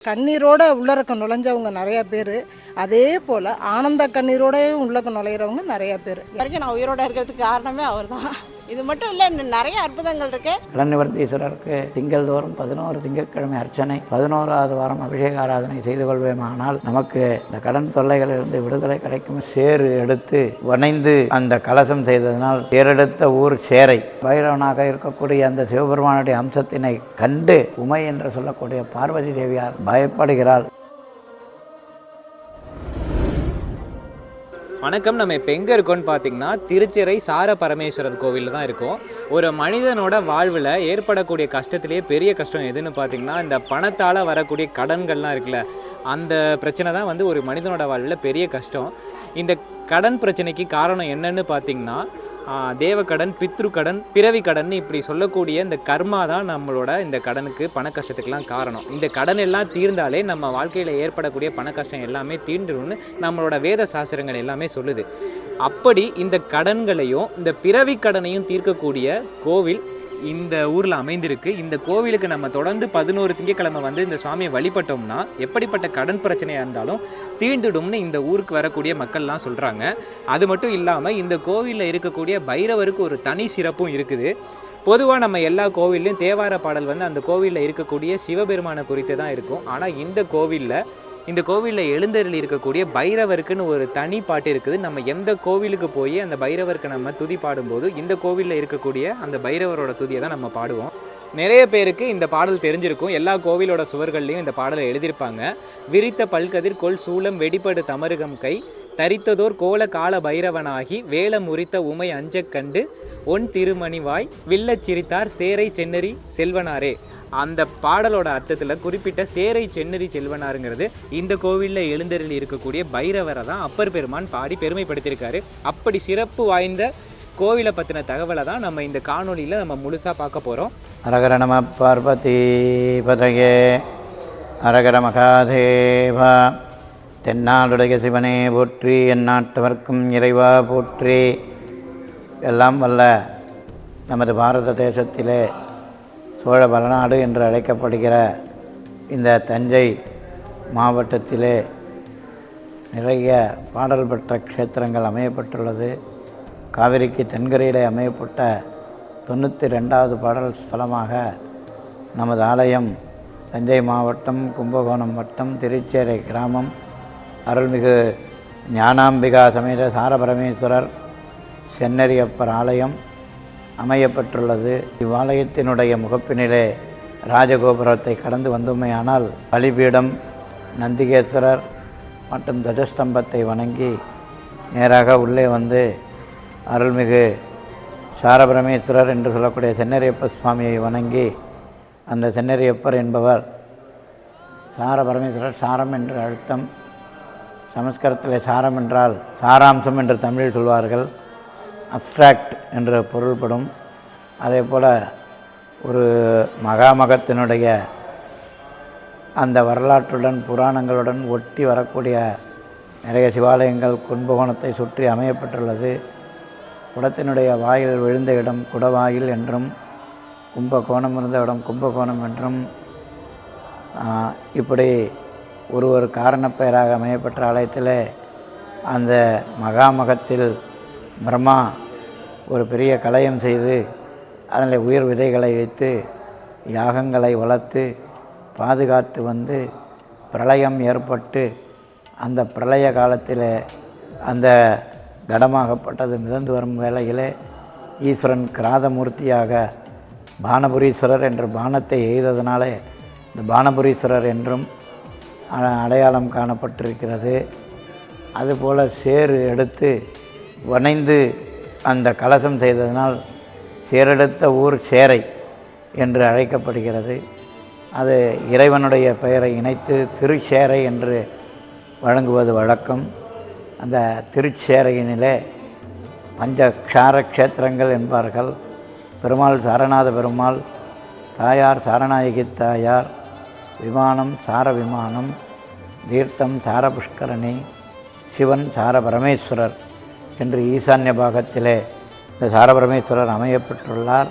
கண்ணீரோட உள்ளறக்க நுழைஞ்சவங்க நிறையா பேர், அதே போல் ஆனந்த கண்ணீரோடையும் உள்ளக்க நுழையிறவங்க நிறையா பேர். வரைக்கும் நான் உயிரோடு இருக்கிறதுக்கு காரணமே அவர் தான். இது மட்டும் இல்லை, இன்னும் நிறைய அற்புதங்கள் இருக்கு. கடன் நிவர்த்தீஸ்வரருக்கு திங்கள் தோறும் 11 திங்கட்கிழமை அர்ச்சனை, 11வது வாரம் அபிஷேக ஆராதனை செய்து கொள்வேமானால் நமக்கு இந்த கடன் தொல்லைகளிலிருந்து விடுதலை கிடைக்கும். சேறு எடுத்து வணைந்து அந்த கலசம் செய்ததனால் சேரெடுத்த ஊர் சேரை. பைரவனாக இருக்கக்கூடிய அந்த சிவபெருமானுடைய அம்சத்தினை கண்டு உமை என்று சொல்லக்கூடிய பார்வதி தேவியார் பயப்படுகிறாள். வணக்கம். நம்ம இப்போ எங்கே இருக்கோம்னு பார்த்தீங்கன்னா திருச்சிறை சார பரமேஸ்வரர் கோவிலில் தான் இருக்கோம். ஒரு மனிதனோட வாழ்வில் ஏற்படக்கூடிய கஷ்டத்திலேயே பெரிய கஷ்டம் எதுன்னு பார்த்தீங்கன்னா இந்த பணத்தால் வரக்கூடிய கடன்கள்லாம் இருக்குல்ல, அந்த பிரச்சனை தான் ஒரு மனிதனோட வாழ்வில் பெரிய கஷ்டம். இந்த கடன் பிரச்சனைக்கு காரணம் என்னன்னு பார்த்தீங்கன்னா தேவக்கடன், பித்ரு கடன், பிறவி கடன், இப்படி சொல்லக்கூடிய இந்த கர்மா தான் நம்மளோட இந்த கடனுக்கு பண கஷ்டத்துக்கெல்லாம் காரணம். இந்த கடன் எல்லாம் தீர்ந்தாலே நம்ம வாழ்க்கையில் ஏற்படக்கூடிய பண கஷ்டம் எல்லாமே தீர்ந்துரும்னு நம்மளோட வேத சாஸ்திரங்கள் எல்லாமே சொல்லுது. அப்படி இந்த கடன்களையும் இந்த பிறவி கடனையும் தீர்க்கக்கூடிய கோவில் இந்த ஊரில் அமைந்திருக்கு. இந்த கோவிலுக்கு நம்ம தொடர்ந்து 11 திங்கட்கிழமை இந்த சுவாமியை வழிபட்டோம்னா எப்படிப்பட்ட கடன் பிரச்சனையாக இருந்தாலும் தீர்ந்துடும்னு இந்த ஊருக்கு வரக்கூடிய மக்கள்லாம் சொல்கிறாங்க. அது மட்டும் இல்லாமல் இந்த கோவிலில் இருக்கக்கூடிய பைரவருக்கு ஒரு தனி சிறப்பும் இருக்குது. பொதுவாக நம்ம எல்லா கோவில்லையும் தேவார பாடல் அந்த கோவிலில் இருக்கக்கூடிய சிவபெருமானை குறித்து தான் இருக்கும். ஆனால் இந்த கோவிலில் எழுந்தருளி இருக்கக்கூடிய பைரவருக்குன்னு ஒரு தனி பாட்டு இருக்குது. நம்ம எந்த கோவிலுக்கு போய் அந்த பைரவருக்கு நம்ம துதி பாடும்போது இந்த கோவிலில் இருக்கக்கூடிய அந்த பைரவரோட துதியை தான் நம்ம பாடுவோம். நிறைய பேருக்கு இந்த பாடல் தெரிஞ்சிருக்கும். எல்லா கோவிலோட சுவர்கள்லையும் இந்த பாடலை எழுதியிருப்பாங்க. விரித்த பல்கதிர் கொல் சூலம் வெடிப்படு தமருகம் கை தரித்ததோர் கோல கால பைரவனாகி வேல முறித்த உமை அஞ்ச கண்டு ஒன் திருமணிவாய் வில்லச் சிரித்தார் சேரை சென்னரி செல்வனாரே. அந்த பாடலோட அர்த்தத்தில் குறிப்பிட்ட சேரை சென்னரி செல்வனாருங்கிறது இந்த கோவிலில் எழுந்தருளி இருக்கக்கூடிய பைரவரை தான் அப்பர் பெருமான் பாடி பெருமைப்படுத்தியிருக்காரு. அப்படி சிறப்பு வாய்ந்த கோவிலை பற்றின தகவலை தான் நம்ம இந்த காணொலியில் நம்ம முழுசாக பார்க்க போகிறோம். அரகர நம பார்வதி பதயே அரகர மகாதேவா. தென்னாடுடைய சிவனே போற்றி, எந்நாட்டவர்க்கும் இறைவா போற்றி. எல்லாம் வல்ல நமது பாரத தேசத்திலே சோழ பலநாடு என்று அழைக்கப்படுகிற இந்த தஞ்சை மாவட்டத்திலே நிறைய பாடல் பெற்ற க்ஷேத்திரங்கள் அமையப்பட்டுள்ளது. காவிரிக்கு தென்கரையிலே அமையப்பட்ட 92வது பாடல் ஸ்தலமாக நமது ஆலயம் தஞ்சை மாவட்டம் கும்பகோணம் வட்டம் திருச்சேரை கிராமம் அருள்மிகு ஞானாம்பிகா சமேத சாரபரமேஸ்வரர் சென்னரியப்பர் ஆலயம் அமையப்பட்டுள்ளது. இவ்வாலயத்தினுடைய முகப்பினிலே ராஜகோபுரத்தை கடந்து வந்தோமேயானால் பலிபீடம், நந்திகேஸ்வரர் மற்றும் துவஜஸ்தம்பத்தை வணங்கி நேராக உள்ளே அருள்மிகு சாரபரமேஸ்வரர் என்று சொல்லக்கூடிய சென்னரியப்ப சுவாமியை வணங்கி, அந்த சென்னரியப்பர் என்பவர் சாரபரமேஸ்வரர் சாரம் என்று அர்த்தம். சமஸ்கிருதத்தில் சாரம் என்றால் சாராம்சம் என்று தமிழில் சொல்வார்கள். அப்ஸ்ட்ராக்ட் என்ற பொருள்படும். அதே போல் ஒரு மகாமகத்தினுடைய அந்த வரலாற்றுடன் புராணங்களுடன் ஒட்டி வரக்கூடிய நிறைய சிவாலயங்கள் கும்பகோணத்தை சுற்றி அமையப்பட்டுள்ளது. குடத்தினுடைய வாயில் விழுந்த இடம் குடவாயில் என்றும், கும்பகோணம் இருந்த இடம் கும்பகோணம் என்றும், இப்படி ஒரு காரணப்பெயராக அமையப்பட்ட ஆலயத்தில் அந்த மகாமகத்தில் பிரம்மா ஒரு பெரிய கலயம் செய்து அதில் உயிர் விதைகளை வைத்து யாகங்களை வளர்த்து பாதுகாத்து பிரளயம் ஏற்பட்டு அந்த பிரளய காலத்தில் அந்த கடமாகப்பட்டது மிதந்து வரும் வேளையிலே ஈஸ்வரன் கிராதமூர்த்தியாக பானபுரீஸ்வரர் என்ற பானத்தை எய்ததனாலே இந்த பானபுரீஸ்வரர் என்றும் அடையாளம் காணப்பட்டிருக்கிறது. அதுபோல் சேறு எடுத்து வணைந்து அந்த கலசம் செய்ததனால் சேரெடுத்த ஊர் சேரை என்று அழைக்கப்படுகிறது. அது இறைவனுடைய பெயரை இணைத்து திருச்சேரை என்று வழங்குவது வழக்கம். அந்த திருச்சேரையினிலே பஞ்சக்ஷார க்ஷேத்திரங்கள் என்பார்கள். பெருமாள் சாரநாத பெருமாள், தாயார் சாரநாயகி தாயார், விமானம் சார விமானம், தீர்த்தம் சார புஷ்கரணி, சிவன் சார பரமேஸ்வரர் என்று ஈசான்ய பாகத்திலே இந்த சாரபரமேஸ்வரர் அமையப்பட்டுள்ளார்.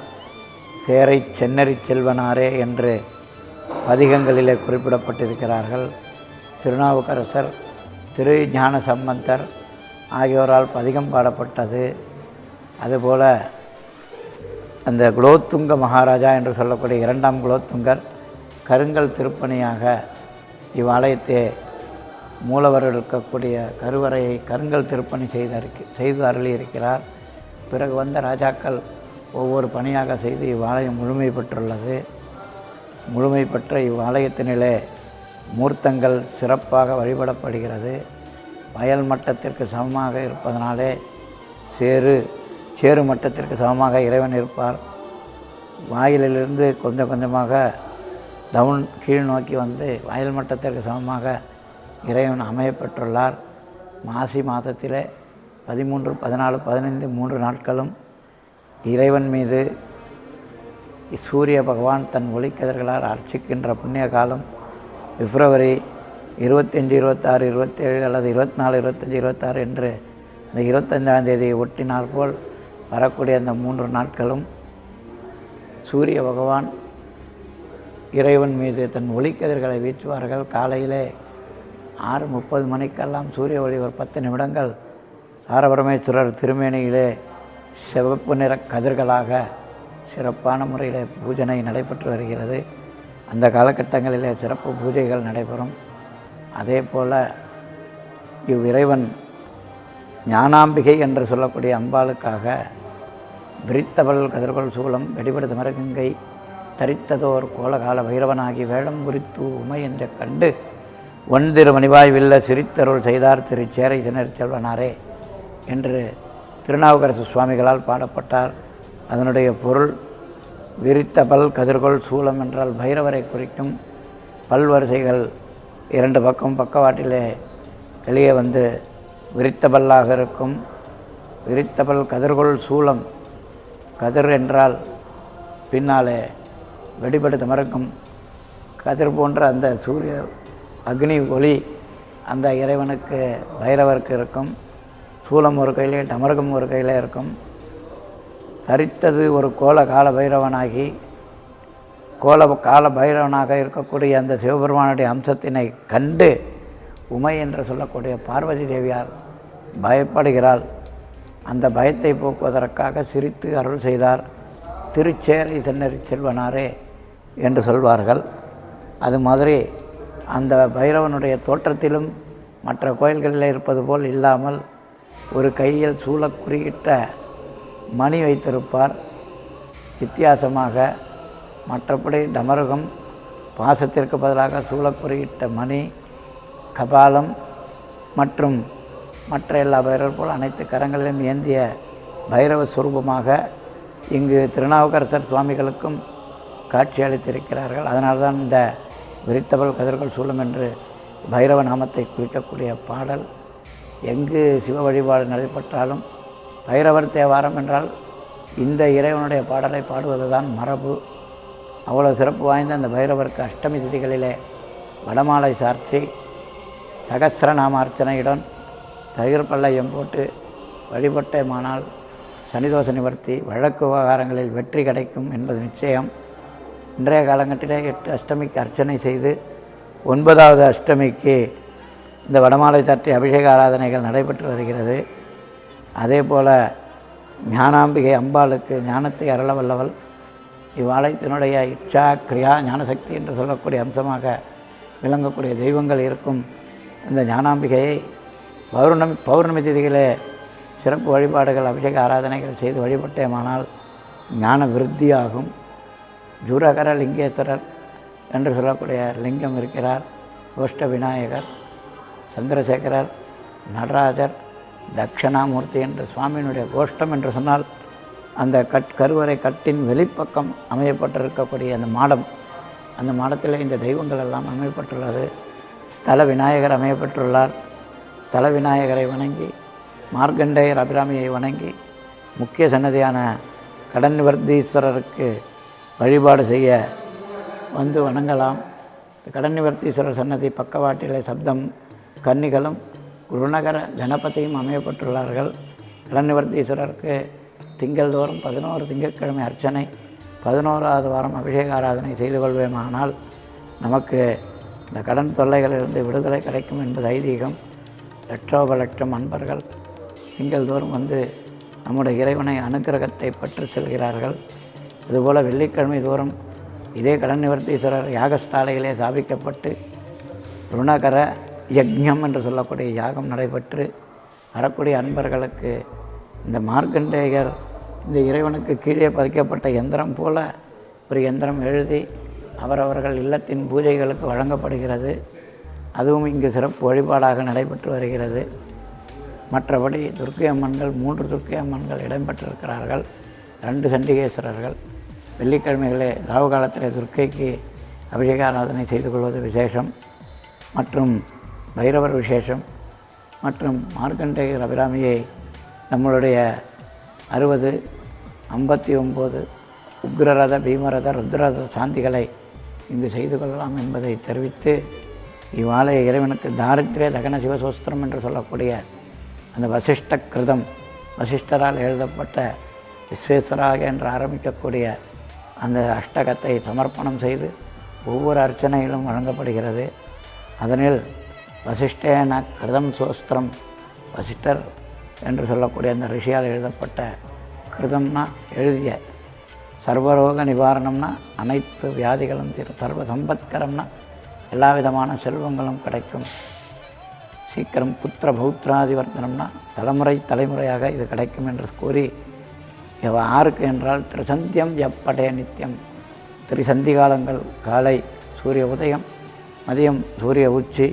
சேரை சென்னரி செல்வனாரே என்று பதிகங்களிலே குறிப்பிடப்பட்டிருக்கிறார்கள். திருநாவுக்கரசர், திரு ஞான சம்பந்தர் ஆகியோரால் பதிகம் பாடப்பட்டது. அதுபோல் அந்த குலோத்துங்க மகாராஜா என்று சொல்லக்கூடிய 2ஆம் குலோத்துங்கர் கருங்கல் திருப்பணியாக இவ்வாலயத்தை மூலவர் இருக்கக்கூடிய கருவறையை கருங்கல் திருப்பணி செய்து அருளியிருக்கிறார். பிறகு வந்த ராஜாக்கள் ஒவ்வொரு பணியாக செய்து இவ்வாலயம் முழுமை பெற்றுள்ளது. முழுமை பெற்ற இவ்வாலயத்தினிலே மூர்த்தங்கள் சிறப்பாக வழிபடப்படுகிறது. வயல் மட்டத்திற்கு சமமாக இருப்பதனாலே சேறு மட்டத்திற்கு சமமாக இறைவன் இருப்பார். வாயிலிலிருந்து கொஞ்சம் கொஞ்சமாக கீழ் நோக்கி வந்து வயல் மட்டத்திற்கு சமமாக இறைவன் அமையப்பெற்றுள்ளார். மாசி மாதத்திலே 13, 14, 15 3 நாட்களும் இறைவன் மீது சூரிய பகவான் தன் ஒளிக்கதிர்களால் அர்ச்சிக்கின்ற புண்ணிய காலம் பிப்ரவரி 25, 26, 27 அல்லது 24, 25, 26 என்று இந்த 25ஆம் தேதியை ஒட்டினார் போல் வரக்கூடிய அந்த 3 நாட்களும் சூரிய பகவான் இறைவன் மீது தன் ஒளிக்கதிர்களை வீச்சுவார்கள். காலையிலே 6:30 மணிக்கெல்லாம் சூரிய ஒளி ஒரு 10 நிமிடங்கள் சாரபரமேஸ்வரர் திருமேனியிலே சிவப்பு நிற கதிர்களாக சிறப்பான முறையில் பூஜனை நடைபெற்று வருகிறது. அந்த காலகட்டங்களிலே சிறப்பு பூஜைகள் நடைபெறும். அதே போல் இவ்விறைவன் ஞானாம்பிகை என்று சொல்லக்கூடிய அம்பாளுக்காக விரித்தவள் கதிர்கொள் சூலம் வெடிபடுத்த மரகங்கை தரித்ததோர் கோலகால பைரவனாகி வேடம் குறித்து உமை என்ற கண்டு ஒன்திரு மணிவாய் வில்ல சிரித்தருள் செய்தார் திரு சேரை செல்வனாரே என்று திருநாவுக்கரசு சுவாமிகளால் பாடப்பட்டார். அதனுடைய பொருள் விரித்த பல் கதிர்கொள் சூலம் என்றால் பைரவரை குறிக்கும். பல்வரிசைகள் 2 பக்கம் பக்கவாட்டிலே வெளியே வந்து விரித்த பல்லாக இருக்கும். விரித்த பல் கதிர்கொள் சூலம், கதிர் என்றால் பின்னாலே வெடிபடுத்த மறுக்கும் கதிர் போன்ற அந்த சூரிய அக்னி ஒளி அந்த இறைவனுக்கு பைரவருக்கு இருக்கும். சூலம் ஒரு கையிலே டமரகம் ஒரு கையில் இருக்கும். தரித்தது ஒரு கோல கால பைரவனாகி கால பைரவனாக இருக்கக்கூடிய அந்த சிவபெருமானுடைய அம்சத்தினை கண்டு உமை என்று சொல்லக்கூடிய பார்வதி தேவியார் பயப்படுகிறாள். அந்த பயத்தை போக்குவதற்காக சிரித்து அருள் செய்தார் திருச்சேரை செல்வனாரே என்று சொல்வார்கள். அது மாதிரி அந்த பைரவனுடைய தோற்றத்திலும் மற்ற கோயில்களில் இருப்பது போல் இல்லாமல் ஒரு கையில் சூழக் குறியிட்ட மணி வைத்திருப்பார். வித்தியாசமாக மற்றபடி டமருகம் பாசத்திற்கு பதிலாக சூழக் குறியிட்ட மணி, கபாலம் மற்றும் மற்ற எல்லா பைரவர் போல் அனைத்து கரங்களிலும் ஏந்திய பைரவ சுரூபமாக இங்கு திருநாவுக்கரசர் சுவாமிகளுக்கும் காட்சி அளித்திருக்கிறார்கள். அதனால்தான் இந்த விரித்தபல் கதிர்கள் சூலம் என்று பைரவ நாமத்தை குறிக்கக்கூடிய பாடல் எங்கு சிவ வழிபாடு நடைபெற்றாலும் பைரவர் தேவாரம் என்றால் இந்த இறைவனுடைய பாடலை பாடுவது தான் மரபு. அவ்வளோ சிறப்பு வாய்ந்த அந்த பைரவருக்கு அஷ்டமி திதிகளிலே வடமாலை சார்த்தி சகசிரநாமார்ச்சனையுடன் தயிர்பல்லையம் போட்டு வழிபட்டேமானால் சனிதோஷ நிவர்த்தி, வழக்கு விவகாரங்களில் வெற்றி கிடைக்கும் என்பது நிச்சயம். இன்றைய காலகட்டத்திலே 8 அஷ்டமிக்கு அர்ச்சனை செய்து 9வது அஷ்டமிக்கு இந்த வடமாலை சாற்றி அபிஷேக ஆராதனைகள் நடைபெற்று வருகிறது. அதே போல் ஞானாம்பிகை அம்பாளுக்கு ஞானத்தை அருள வல்லவள். இவ்வாலயத்தினுடைய இச்சா கிரியா ஞானசக்தி என்று சொல்லக்கூடிய அம்சமாக விளங்கக்கூடிய தெய்வங்கள் இருக்கும் இந்த ஞானாம்பிகையை பௌர்ணமி திதிகளே சிறப்பு வழிபாடுகள் அபிஷேக ஆராதனைகள் செய்து வழிபட்டேமானால் ஞான விருத்தியாகும். ஜூரகர லிங்கேஸ்வரர் என்று சொல்லக்கூடிய லிங்கம் இருக்கிறார். கோஷ்ட விநாயகர், சந்திரசேகரர், நடராஜர், தட்சிணாமூர்த்தி என்று சுவாமியினுடைய கோஷ்டம் என்று சொன்னால் அந்த கருவறை கட்டின் வெளிப்பக்கம் அமையப்பட்டிருக்கக்கூடிய அந்த மாடம், அந்த மாடத்தில் இந்த தெய்வங்கள் எல்லாம் அமையப்பட்டுள்ளது. ஸ்தல விநாயகர் அமையப்பட்டுள்ளார். ஸ்தல விநாயகரை வணங்கி மார்க்கண்டேயர் அபிராமியை வணங்கி முக்கிய சன்னதியான கடன் நிவர்த்தீஸ்வரருக்கு வழிபாடு செய்ய வந்து வணங்கலாம். கடன் நிவர்த்தீஸ்வரர் சன்னதி பக்கவாட்டிலே சப்தம் கன்னிகளும் குருநகர கணபதியும் அமையப்பட்டுள்ளார்கள். கடன் நிவர்த்தீஸ்வரருக்கு திங்கள்தோறும் 11 திங்கட்கிழமை அர்ச்சனை, 11வது வாரம் அபிஷேக ஆராதனை செய்து கொள்வேமானால் நமக்கு இந்த கடன் தொல்லைகளிலிருந்து விடுதலை கிடைக்கும் என்பது ஐதீகம். லட்சோப லட்சம் அன்பர்கள் திங்கள்தோறும் வந்து நம்முடைய இறைவனை அனுக்கிரகத்தை பெற்று செல்கிறார்கள். இதுபோல் வெள்ளிக்கிழமை தோறும் இதே கடன் நிவர்த்தீஸ்வரர் யாகஸ்தாலையிலே ஸ்தாபிக்கப்பட்டு ருணகர யக்ஞம் என்று சொல்லக்கூடிய யாகம் நடைபெற்று வரக்கூடிய அன்பர்களுக்கு இந்த மார்க்கண்டேயர் இந்த இறைவனுக்கு கீழே பதிக்கப்பட்ட யந்திரம் போல ஒரு யந்திரம் எழுதி அவரவர்கள் இல்லத்தின் பூஜைகளுக்கு வழங்கப்படுகிறது. அதுவும் இங்கு சிறப்பு வழிபாடாக நடைபெற்று வருகிறது. மற்றபடி துர்க்கை அம்மன்கள் 3 துர்க்கை அம்மன்கள் இடம்பெற்றிருக்கிறார்கள். 2 சண்டிகேஸ்வரர்கள். வெள்ளிக்கிழமைகளே ராவு காலத்தில் துர்க்கைக்கு அபிஷேக ஆராதனை செய்து கொள்வது விசேஷம். மற்றும் பைரவர் விசேஷம். மற்றும் மார்க்கண்டேயர் அபிராமியை நம்மளுடைய 60, 59 உக்ரரத பீமரத ருத்ரரத சாந்திகளை இங்கு செய்து கொள்ளலாம் என்பதை தெரிவித்து இவ்வாலய இறைவனுக்கு தாரித்ரிய தகன சிவசோஸ்திரம் என்று சொல்லக்கூடிய அந்த வசிஷ்ட கிருதம் வசிஷ்டரால் எழுதப்பட்ட விஸ்வேஸ்வராக என்று ஆரம்பிக்கக்கூடிய அந்த அஷ்டகத்தை சமர்ப்பணம் செய்து ஒவ்வொரு அர்ச்சனையிலும் வழங்கப்படுகிறது. அதனில் வசிஷ்டேன கிருதம் சோஸ்திரம் வசிஷ்டர் என்று சொல்லக்கூடிய அந்த ரிஷியால் எழுதப்பட்ட கிருதம்னா எழுதிய, சர்வரோக நிவாரணம்னா அனைத்து வியாதிகளும் தீரும், சர்வ சம்பத்கரம்னா எல்லா விதமான செல்வங்களும் கிடைக்கும், சீக்கிரம் புத்திர பௌத்திராதிவர்த்தனம்னா தலைமுறையாக இது கிடைக்கும் என்று கூறி யாருக்கு என்றால் திரிசந்தியம் எப்படே நித்தியம், திரிசந்தி காலங்கள் காலை சூரிய உதயம், மதியம் சூரிய உச்சி,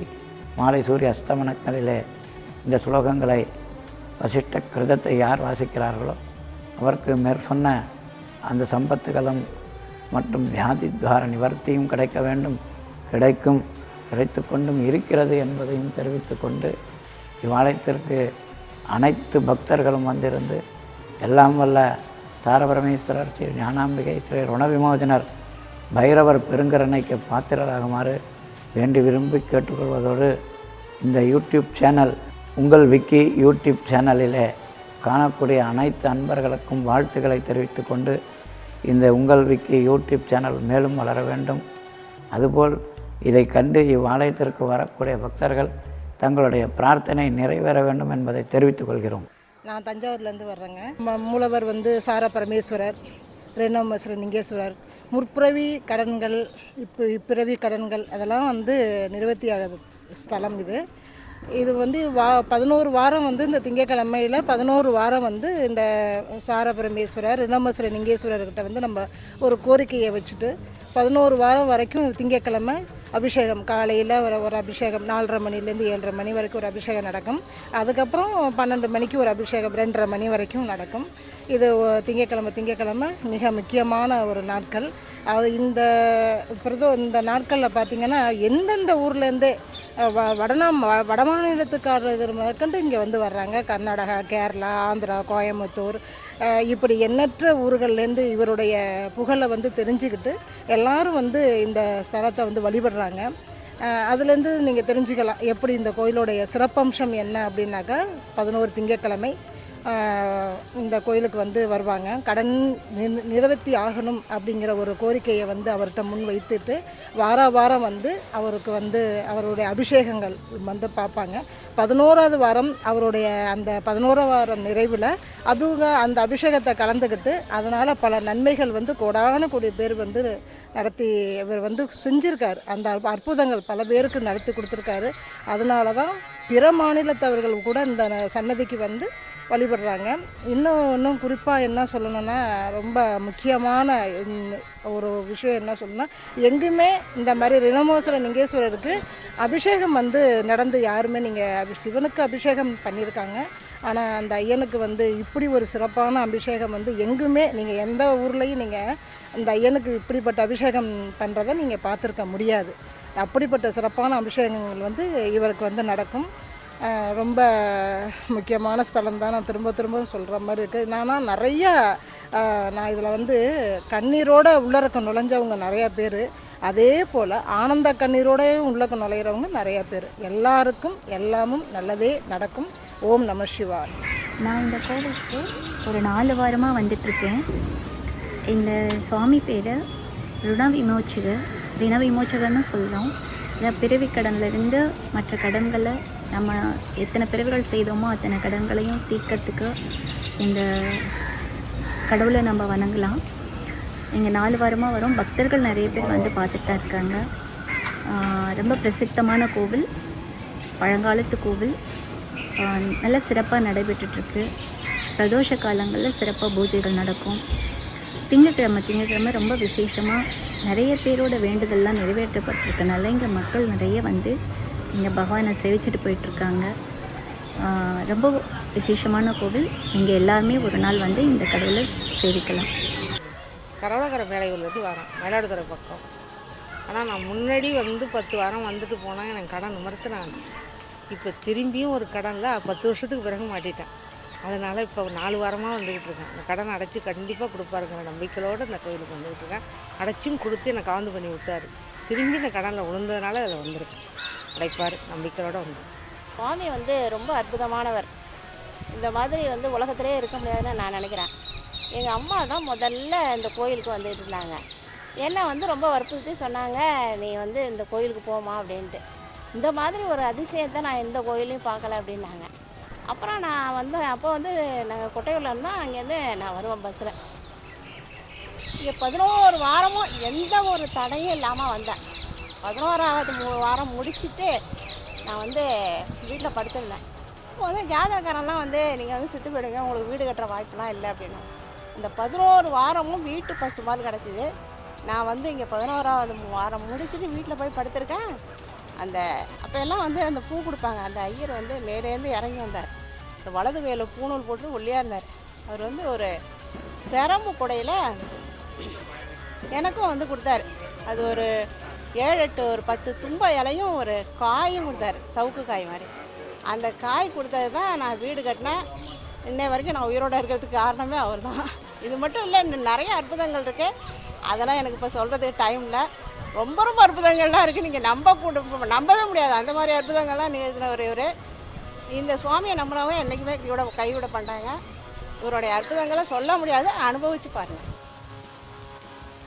மாலை சூரிய அஸ்தமனங்களிலே இந்த ஸ்லோகங்களை வசிஷ்ட கிருதத்தை யார் வாசிக்கிறார்களோ அவருக்கு மேற்சொன்ன அந்த சம்பத்துகளும் மற்றும் வியாதி துவார நிவர்த்தியும் கிடைக்க வேண்டும், கிடைத்து கொண்டும் இருக்கிறது என்பதையும் தெரிவித்து கொண்டு இவ்வாலயத்திற்கு அனைத்து பக்தர்களும் வந்திருந்து எல்லாம் வல்ல தாரபரமேஸ்வரர் ஸ்ரீ ஞானாம்பிகை ஸ்ரீ ருணவிமோசனர் பைரவர் பெருங்கரணைக்கு பாத்திரராகுமாறு வேண்டி விரும்பி கேட்டுக்கொள்வதோடு இந்த யூடியூப் சேனல் உங்கள் விக்கி யூடியூப் சேனலிலே காணக்கூடிய அனைத்து அன்பர்களுக்கும் வாழ்த்துக்களை தெரிவித்து கொண்டு இந்த உங்கள் விக்கி யூடியூப் சேனல் மேலும் வளர வேண்டும். அதுபோல் இதை கண்டு இவ்வாலயத்திற்கு வரக்கூடிய பக்தர்கள் தங்களுடைய பிரார்த்தனை நிறைவேற வேண்டும் என்பதை தெரிவித்துக் கொள்கிறோம். நான் தஞ்சாவூர்லேருந்து வர்றேங்க. மூலவர் வந்து சார பரமேஸ்வரர், ரெனோமேஸ்வரர் லிங்கேஸ்வரர். முற்பிறவி கடன்கள், இப்பிறவி கடன்கள் அதெல்லாம் வந்து நிவர்த்தியாகிற ஸ்தலம் இது. இது வந்து 11 வாரம் வந்து இந்த திங்கட்கிழமையில் 11 வாரம் வந்து இந்த சார பரமேஸ்வரர் ரெனோமேஸ்வரர் லிங்கேஸ்வரர்கிட்ட வந்து நம்ம ஒரு கோரிக்கையை வச்சுட்டு 11 வாரம் வரைக்கும் திங்கட்கிழமை அபிஷேகம், காலையில் ஒரு அபிஷேகம் 4:30 மணிலேருந்து 7:30 மணி வரைக்கும் ஒரு அபிஷேகம் நடக்கும். அதுக்கப்புறம் 12 மணிக்கு ஒரு அபிஷேகம் 2:30 மணி வரைக்கும் நடக்கும். இது திங்கட்கிழமை மிக முக்கியமான ஒரு நாட்கள். அது இந்த நாட்களில் பார்த்திங்கன்னா எந்தெந்த ஊர்லேருந்தே வட மாநிலத்துக்காரர்கள் மேற்கொண்டு இங்கே வந்து வர்றாங்க. கர்நாடகா, கேரளா, ஆந்திரா, கோயம்புத்தூர் இப்படி எண்ணற்ற ஊர்கள்லேருந்து இவருடைய புகழை வந்து தெரிஞ்சுக்கிட்டு எல்லாரும் வந்து இந்த ஸ்தலத்தை வந்து வழிபடுறாங்க. அதுலேருந்து நீங்கள் தெரிஞ்சுக்கலாம் எப்படி இந்த கோயிலுடைய சிறப்பம்சம் என்ன அப்படின்னாக்கா 11 திங்கட்கிழமை இந்த கோயிலுக்கு வந்து வருவாங்க. கடன் நிவர்த்தி ஆகணும் அப்படிங்கிற ஒரு கோரிக்கையை வந்து அவர்கிட்ட முன் வைத்துட்டு வாரம் வந்து அவருக்கு வந்து அவருடைய அபிஷேகங்கள் வந்து பார்ப்பாங்க. 11வது வாரம் அவருடைய அந்த 11வது வாரம் நிறைவில் அந்த அபிஷேகத்தை கலந்துக்கிட்டு அதனால் பல நன்மைகள் வந்து கோடான கோடி பேர் வந்து நடத்தி இவர் வந்து செஞ்சுருக்கார். அந்த அற்புதங்கள் பல பேருக்கு நடத்தி கொடுத்துருக்காரு. அதனால தான் பிற மாநிலத்தவர்கள் கூட இந்த சன்னதிக்கு வந்து வழிபடுறாங்க. இன்னும் குறிப்பாக என்ன சொல்லணும்னா ரொம்ப முக்கியமான ஒரு விஷயம் என்ன சொல்லணும்னா எங்குமே இந்த மாதிரி ரெனோமேஸ்வரர் லிங்கேஸ்வரருக்கு அபிஷேகம் வந்து நடந்து யாருமே நீங்கள் சிவனுக்கு அபிஷேகம் பண்ணியிருக்காங்க. ஆனால் அந்த ஐயனுக்கு வந்து இப்படி ஒரு சிறப்பான அபிஷேகம் வந்து எங்குமே நீங்கள் எந்த ஊர்லேயும் நீங்கள் இந்த ஐயனுக்கு இப்படிப்பட்ட அபிஷேகம் பண்ணுறதை நீங்கள் பார்த்துருக்க முடியாது. அப்படிப்பட்ட சிறப்பான அபிஷேகங்கள் வந்து இவருக்கு வந்து நடக்கும். ரொம்ப முக்கியமான ஸ்தலம் தான். நான் திரும்ப சொல்கிற மாதிரி இருக்குது. நான் இதில் வந்து கண்ணீரோடு உள்ளறக்க நுழைஞ்சவங்க நிறையா பேர், அதே போல் ஆனந்த கண்ணீரோடையும் உள்ளக்க நுழையிறவங்க நிறையா பேர். எல்லாருக்கும் எல்லாமும் நல்லதே நடக்கும். ஓம் நம சிவாய். நான் இந்த கோவிலுக்கு ஒரு 4 வாரமாக வந்துட்டுருக்கேன். இந்த சுவாமி பேர் ருண விமோச்சகர். ரிண விமோச்சகன்னு சொல்கிறோம். இந்த பிறவி கடன்லேருந்து மற்ற கடன்களை நம்ம எத்தனை பிறவிகள் செய்தோமோ அத்தனை கடன்களையும் தீர்க்கறதுக்கு இந்த கடவுளை நம்ம வணங்கலாம். இங்கே 4 வாரமாக வரும். பக்தர்கள் நிறைய பேர் வந்து பார்த்துட்டு தான் இருக்காங்க. ரொம்ப பிரசித்தமான கோவில், பழங்காலத்து கோவில், நல்ல சிறப்பாக நடைபெற்றுட்ருக்கு. பிரதோஷ காலங்களில் சிறப்பாக பூஜைகள் நடக்கும். திங்கட்கிழமை ரொம்ப விசேஷமாக நிறைய பேரோட வேண்டுதல்லாம் நிறைவேற்றப்பட்டிருக்கனால இங்கே மக்கள் நிறைய வந்து இங்கே பகவானை சேவிச்சுட்டு போயிட்டுருக்காங்க. ரொம்ப விசேஷமான கோவில். இங்கே எல்லாருமே ஒரு நாள் வந்து இந்த கடவுளை சேவிக்கலாம். கரவலக்கரை மேலையூர்லேருந்து வரேன், மயிலாடுதுறை பக்கம். ஆனால் நான் முன்னாடி வந்து 10 வாரம் வந்துட்டு போனால் எனக்கு கடன் நிமிர்த்தன ஆச்சு. இப்போ திரும்பியும் ஒரு கடனில் 10 வருஷத்துக்கு பிறகு மாட்டிட்டேன். அதனால் இப்போ 4 வாரமாக வந்துக்கிட்டு இருக்கேன். இந்த கடன் அடைச்சி கண்டிப்பாக கொடுப்பாருங்கிற நம்பிக்கையோடு இந்த கோயிலுக்கு வந்துக்கிட்டு இருக்கேன். அடைச்சும் கொடுத்து எனக்கு காவந்து பண்ணி விட்டார். திரும்பி இந்த கடனில் விழுந்ததுனால அதில் வந்திருக்கேன். அடைப்பார் நம்பிக்கையோடு வந்து. சுவாமி வந்து ரொம்ப அற்புதமானவர். இந்த மாதிரி வந்து உலகத்திலே இருக்க முடியாதுன்னு நான் நினைக்கிறேன். எங்கள் அம்மா தான் முதல்ல இந்த கோயிலுக்கு வந்துட்டு இருந்தாங்க. என்னை வந்து ரொம்ப வற்புறுத்தி சொன்னாங்க, நீ வந்து இந்த கோயிலுக்கு போமா அப்படின்ட்டு. இந்த மாதிரி ஒரு அதிசயத்தை நான் எந்த கோயிலையும் பார்க்கல அப்படின்னாங்க. அப்புறம் நான் வந்து அப்போ வந்து நாங்கள் கொட்டையூரில் இருந்தால் அங்கேருந்து நான் வருவேன் பஸ்ஸில். இங்கே 11 வாரமும் எந்த ஒரு தடையும் இல்லாமல் வந்தேன். 11ஆவது வாரம் முடிச்சுட்டு நான் வந்து வீட்டில் படுத்திருந்தேன். இப்போ வந்து ஜாதகக்காரெல்லாம் வந்து நீங்கள் வந்து செத்து போயிடுங்க, உங்களுக்கு வீடு கட்டுற வாய்ப்புலாம் இல்லை அப்படின்னா. இந்த 11 வாரமும் வீட்டு பசு மாதிரி கிடச்சிது. நான் வந்து இங்கே 11ஆவது வாரம் முடிச்சுட்டு வீட்டில் போய் படுத்திருக்கேன். அப்போ எல்லாம் வந்து அந்த பூ கொடுப்பாங்க. அந்த ஐயர் வந்து மேலேருந்து இறங்கி வந்தார். இந்த வலது கையில் பூணூல் போட்டு ஒல்லியாக இருந்தார். அவர் வந்து ஒரு பெரம்பு குடையில் எனக்கும் வந்து கொடுத்தாரு. அது ஒரு 7-8 ஒரு 10 தும்ப இலையும் ஒரு காயும் கொடுத்தாரு, சவுக்கு காய் மாதிரி. அந்த காய் கொடுத்தது தான் நான் வீடு கட்டினேன். இன்னை வரைக்கும் நான் உயிரோடு இருக்கிறதுக்கு காரணமே அவர் தான். இது மட்டும் இல்லை, இன்னும் நிறைய அற்புதங்கள் இருக்குது. அதெல்லாம் எனக்கு இப்போ சொல்கிறதுக்கு டைம் இல்லை. ரொம்ப ரொம்ப அற்புதங்கள்லாம் இருக்குது. நீங்கள் நம்பவே முடியாது. அந்த மாதிரி அற்புதங்கள்லாம் நிகழ்த்தினவர் இவர். இந்த சுவாமியை நம்பினவங்க என்றைக்குமே கைவிட பண்ணுறாங்க. இவருடைய அற்புதங்களை சொல்ல முடியாது, அனுபவித்து பாருங்கள்.